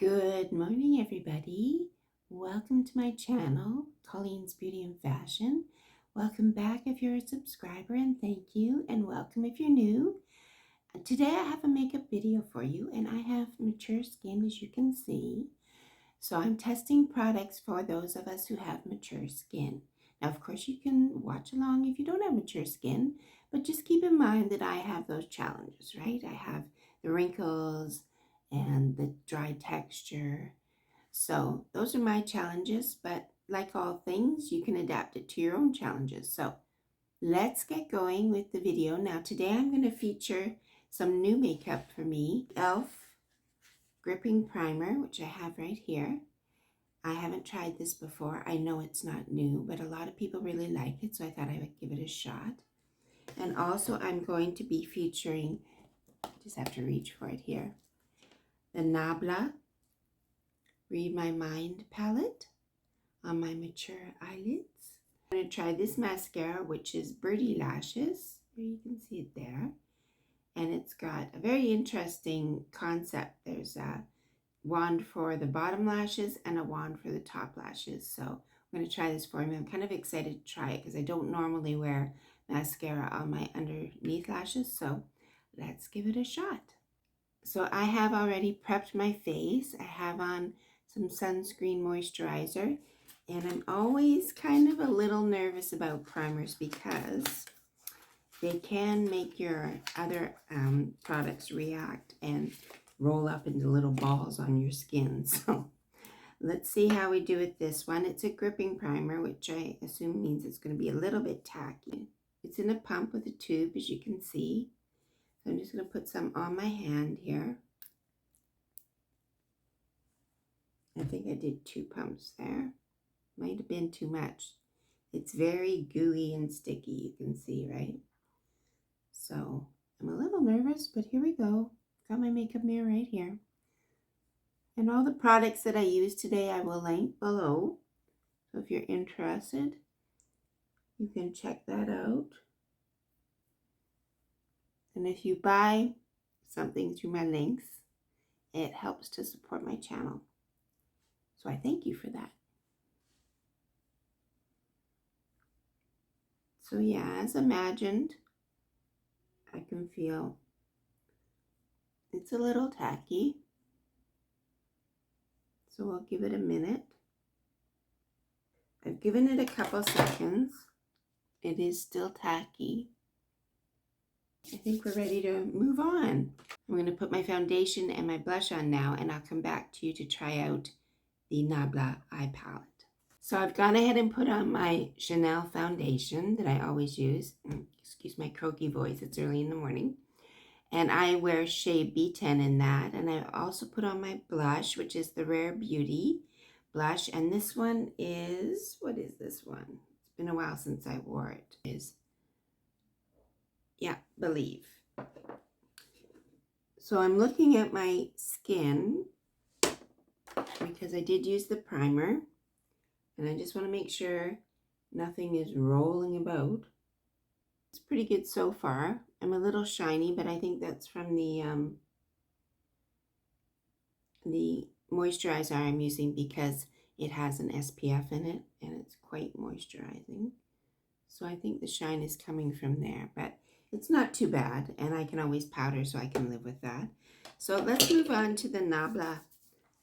Good morning, everybody. Welcome to my channel, Colleen's Beauty and Fashion. Welcome back if you're a subscriber, and thank you, and welcome if you're new. Today I have a makeup video for you, and I have mature skin, as you can see. So I'm testing products for those of us who have mature skin. Now, of course, you can watch along if you don't have mature skin, but just keep in mind that I have those challenges, right? I have the wrinkles and the dry texture. So those are my challenges, but like all things, you can adapt it to your own challenges. So let's get going with the video. Now, today I'm going to feature some new makeup for me. e.l.f. Gripping Primer, which I have right here. I haven't tried this before. I know it's not new, but a lot of people really like it, so I thought I would give it a shot. And also I'm going to be featuring, just have to reach for it here, the Nabla Read My Mind palette on my mature eyelids. I'm going to try this mascara, which is Birdy Lashes. You can see it there. And it's got a very interesting concept. There's a wand for the bottom lashes and a wand for the top lashes. So I'm going to try this for you. I'm kind of excited to try it because I don't normally wear mascara on my underneath lashes. So let's give it a shot. So I have already prepped my face. I have on some sunscreen moisturizer, and I'm always kind of a little nervous about primers because they can make your other products react and roll up into little balls on your skin. So let's see how we do with this one. It's a gripping primer, which I assume means it's going to be a little bit tacky. It's in a pump with a tube, as you can see. So I'm just going to put some on my hand here. I think I did 2 pumps there. Might have been too much. It's very gooey and sticky, you can see, right? So I'm a little nervous, but here we go. Got my makeup mirror right here. And all the products that I use today I will link below. So if you're interested, you can check that out. And if you buy something through my links, it helps to support my channel. So I thank you for that. So yeah, as imagined, I can feel it's a little tacky. So we'll give it a minute. I've given it a couple seconds. It is still tacky. I think we're ready to move on. I'm going to put my foundation and my blush on now, and I'll come back to you to try out the Nabla eye palette. So I've gone ahead and put on my Chanel foundation that I always use. Excuse my croaky voice, it's early in the morning. And I wear shade B10 in that. And I've also put on my blush, which is the Rare Beauty blush. And this one is, what is this one? It's been a while since I wore it. Yeah, Believe. So I'm looking at my skin because I did use the primer. And I just want to make sure nothing is rolling about. It's pretty good so far. I'm a little shiny, but I think that's from the moisturizer I'm using because it has an SPF in it and it's quite moisturizing. So I think the shine is coming from there, but it's not too bad, and I can always powder, so I can live with that. So let's move on to the Nabla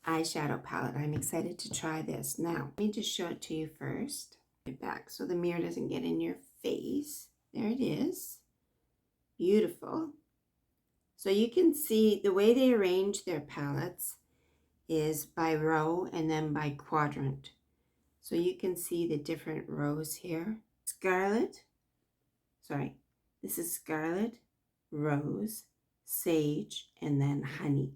eyeshadow palette. I'm excited to try this. Now, let me just show it to you first. Right back so the mirror doesn't get in your face. There it is. Beautiful. So you can see the way they arrange their palettes is by row and then by quadrant. So you can see the different rows here. Scarlet, this is Scarlet, Rose, Sage, and then Honey.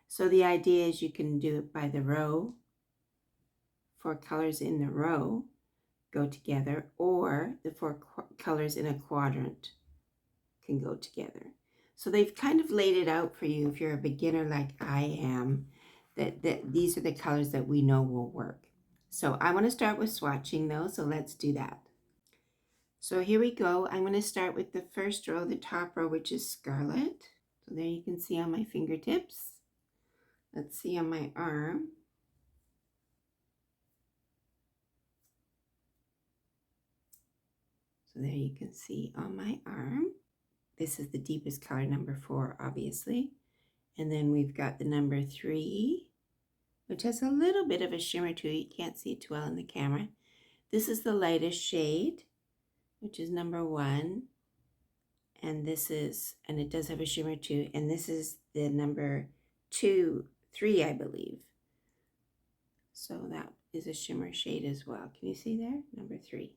So the idea is you can do it by the row, 4 colors in the row go together, or the 4 colors in a quadrant can go together. So they've kind of laid it out for you if you're a beginner like I am, that these are the colors that we know will work. So I want to start with swatching though, so let's do that. So here we go. I'm going to start with the first row, the top row, which is Scarlet. So there you can see on my fingertips. Let's see on my arm. So there you can see on my arm. This is the deepest color, number 4, obviously. And then we've got the number 3, which has a little bit of a shimmer to it. You can't see it too well in the camera. This is the lightest shade, which is number 1. And this is, and it does have a shimmer too. And this is the number 3, I believe. So that is a shimmer shade as well. Can you see there? Number 3.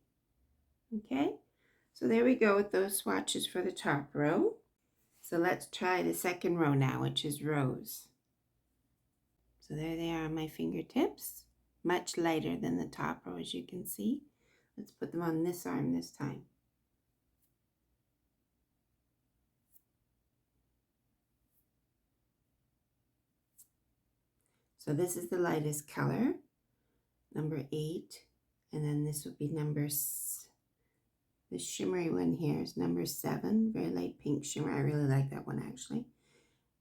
Okay. So there we go with those swatches for the top row. So let's try the second row now, which is rose. So there they are on my fingertips, much lighter than the top row, as you can see. Let's put them on this arm this time. So this is the lightest color, number 8, and then this would be the shimmery one here is number 7, very light pink shimmer. I really like that one actually.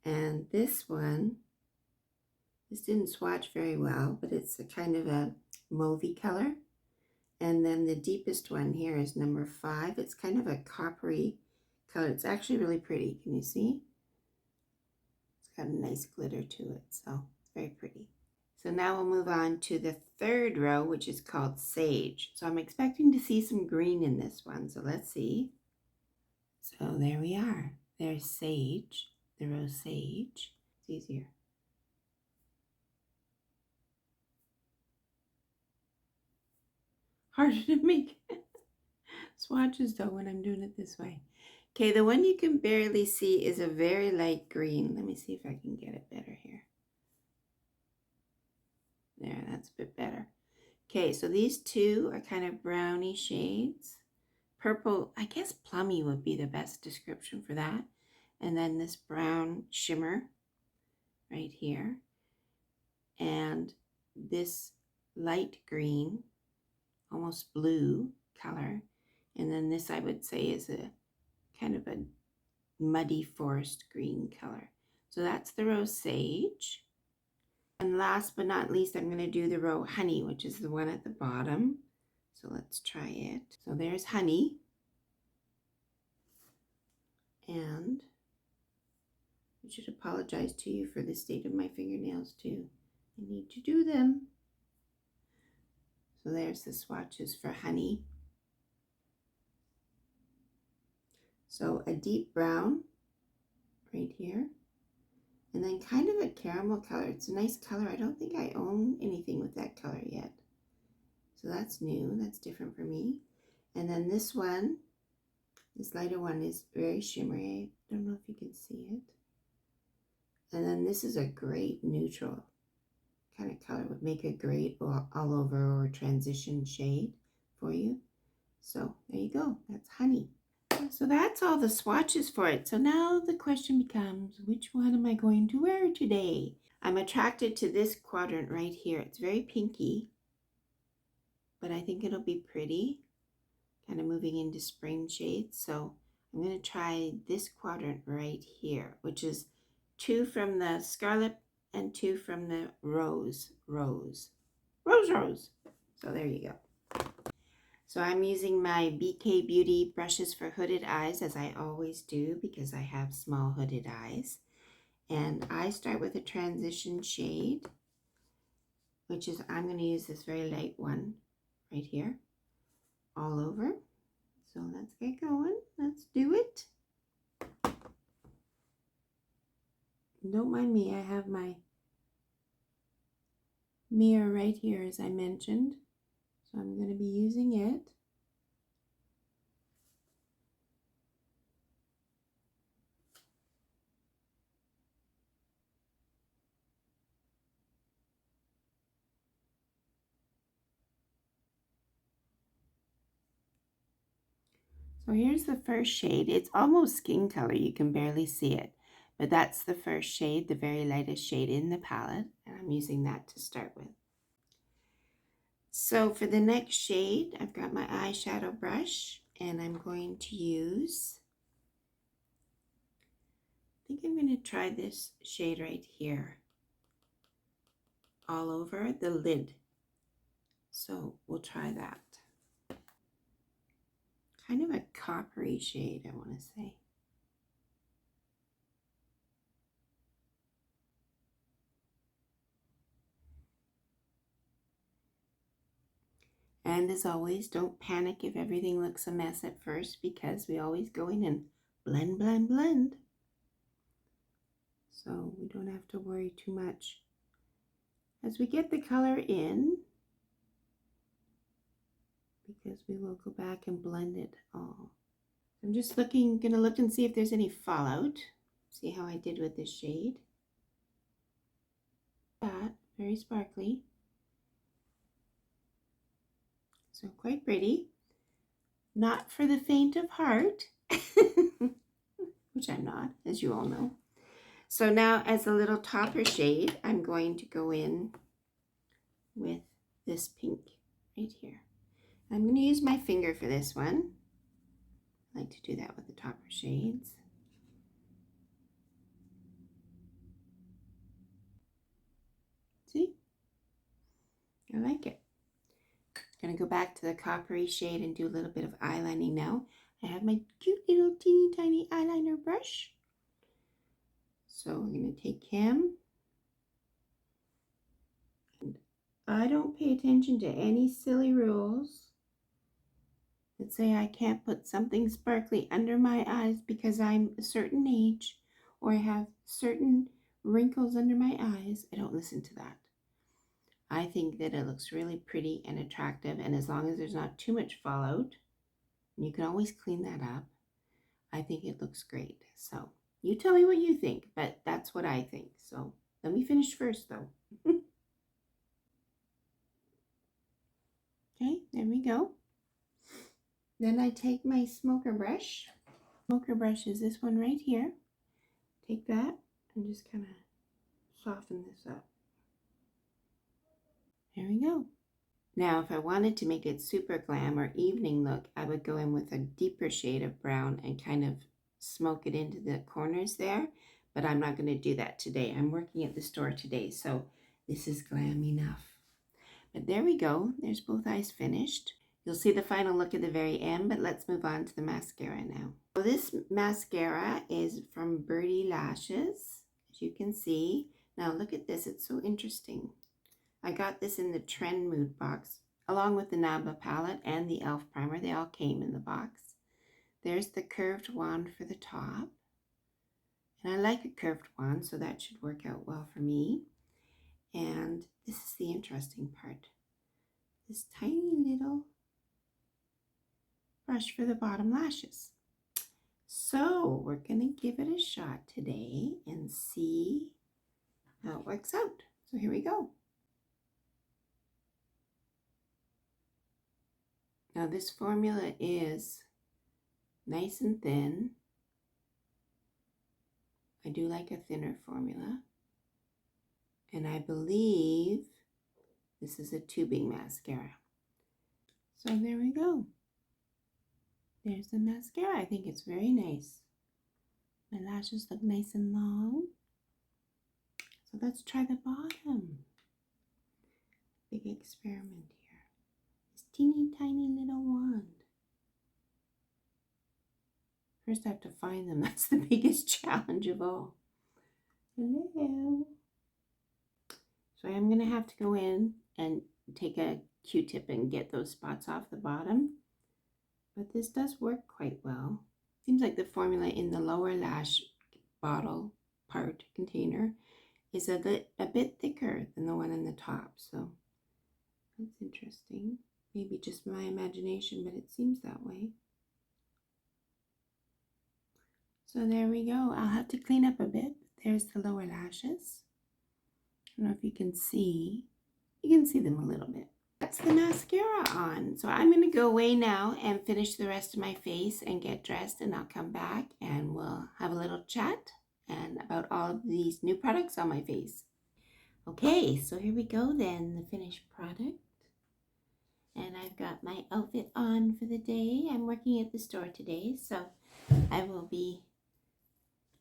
And this one, this didn't swatch very well, but it's a kind of a mauvey color. And then the deepest one here is number 5. It's kind of a coppery color. It's actually really pretty. Can you see? It's got a nice glitter to it, so it's very pretty. So now we'll move on to the third row, which is called Sage. So I'm expecting to see some green in this one, so let's see. So there we are. There's Sage, the rose Sage. It's easier. Harder to make swatches though when I'm doing it this way. Okay, the one you can barely see is a very light green. Let me see if I can get it better here. There, that's a bit better. Okay, so these two are kind of browny shades. Purple, I guess plummy would be the best description for that. And then this brown shimmer right here. And this light green, almost blue color. And then this I would say is a kind of a muddy forest green color. So that's the rose sage. And last but not least, I'm going to do the row honey, which is the one at the bottom. So let's try it. So there's honey. And I should apologize to you for the state of my fingernails too. I need to do them. So there's the swatches for honey. So a deep brown right here. And then kind of a caramel color. It's a nice color. I don't think I own anything with that color yet. So that's new. That's different for me. And then this one, this lighter one is very shimmery. I don't know if you can see it. And then this is a great neutral kind of color. Would make a great all over or transition shade for you. So there you go. That's honey. So that's all the swatches for it. So now the question becomes, which one am I going to wear today? I'm attracted to this quadrant right here. It's very pinky, but I think it'll be pretty, kind of moving into spring shades. So I'm going to try this quadrant right here, which is 2 from the scarlet and 2 from the rose. So there you go. So I'm using my BK Beauty brushes for hooded eyes, as I always do, because I have small hooded eyes. And I start with a transition shade, which is, I'm going to use this very light one right here, all over. So let's get going. Let's do it. Don't mind me, I have my mirror right here, as I mentioned. So I'm going to be using it. So here's the first shade. It's almost skin color. You can barely see it. But that's the first shade, the very lightest shade in the palette. And I'm using that to start with. So for the next shade, I've got my eyeshadow brush. And I'm going to use, I think I'm going to try this shade right here. all over the lid. So we'll try that. Kind of a coppery shade, I want to say. And as always, don't panic if everything looks a mess at first, because we always go in and blend, blend, blend. So we don't have to worry too much. As we get the color in, because we will go back and blend it all. I'm just gonna look and see if there's any fallout. See how I did with this shade. That, very sparkly. So quite pretty. Not for the faint of heart, which I'm not, as you all know. So now as a little topper shade, I'm going to go in with this pink right here. I'm going to use my finger for this one. I like to do that with the topper shades. See? I like it. I'm going to go back to the coppery shade and do a little bit of eyelining now. I have my cute little teeny tiny eyeliner brush. So I'm going to take him. And I don't pay attention to any silly rules that say I can't put something sparkly under my eyes because I'm a certain age or I have certain wrinkles under my eyes. I don't listen to that. I think that it looks really pretty and attractive, and as long as there's not too much fallout, and you can always clean that up, I think it looks great. So you tell me what you think, but that's what I think. So let me finish first though. Okay, there we go. Then I take my smoker brush. Smoker brush is this one right here. Take that and just kind of soften this up. There we go. Now, if I wanted to make it super glam or evening look, I would go in with a deeper shade of brown and kind of smoke it into the corners there. But I'm not going to do that today. I'm working at the store today, so this is glam enough. But there we go. There's both eyes finished. You'll see the final look at the very end, but let's move on to the mascara now. So this mascara is from Birdy Lashes, as you can see. Now look at this. It's so interesting. I got this in the Trend Mood box, along with the Nabla palette and the e.l.f. primer. They all came in the box. There's the curved wand for the top. And I like a curved wand, so that should work out well for me. And this is the interesting part. This tiny little brush for the bottom lashes. So we're going to give it a shot today and see how it works out. So here we go. Now this formula is nice and thin. I do like a thinner formula. And I believe this is a tubing mascara. So there we go. There's the mascara. I think it's very nice. My lashes look nice and long. So let's try the bottom. Big experiment here. This teeny tiny little wand. First I have to find them. That's the biggest challenge of all. Hello. So I'm going to have to go in and take a Q-tip and get those spots off the bottom. But this does work quite well. Seems like the formula in the lower lash bottle part container is a bit thicker than the one in the top. So that's interesting. Maybe just my imagination, but it seems that way. So there we go. I'll have to clean up a bit. There's the lower lashes. I don't know if you can see. You can see them a little bit. That's the mascara on. So I'm going to go away now and finish the rest of my face and get dressed, and I'll come back and we'll have a little chat and about all of these new products on my face. Okay, so here we go then, the finished product. And I've got my outfit on for the day. I'm working at the store today, so I will be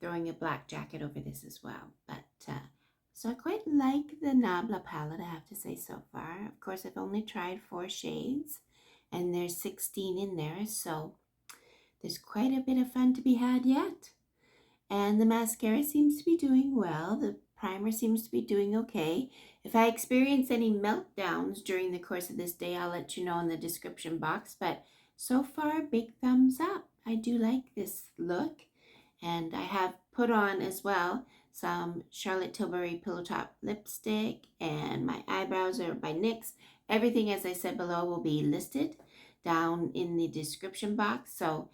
throwing a black jacket over this as well. But So I quite like the Nabla palette, I have to say so far. Of course, I've only tried 4 shades, and there's 16 in there, so there's quite a bit of fun to be had yet. And the mascara seems to be doing well. The primer seems to be doing okay. If I experience any meltdowns during the course of this day, I'll let you know in the description box. But so far, big thumbs up. I do like this look. And I have put on as well some Charlotte Tilbury Pillow Top lipstick, and my eyebrows are by NYX. Everything, as I said below, will be listed down in the description box. So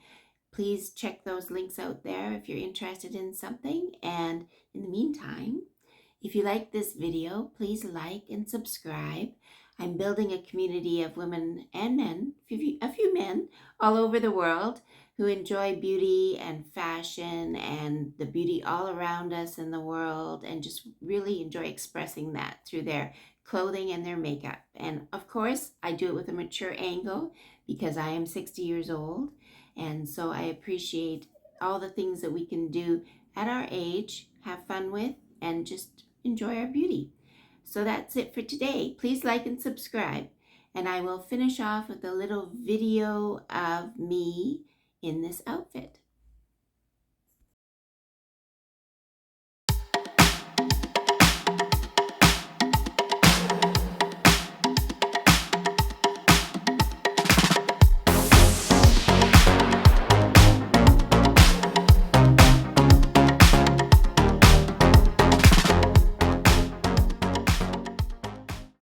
please check those links out there if you're interested in something. And in the meantime, if you like this video, please like and subscribe. I'm building a community of women and men, a few men all over the world who enjoy beauty and fashion and the beauty all around us in the world, and just really enjoy expressing that through their clothing and their makeup. And of course, I do it with a mature angle because I am 60 years old. And so I appreciate all the things that we can do at our age, have fun with, and just enjoy our beauty. So that's it for today. Please like and subscribe. And I will finish off with a little video of me in this outfit.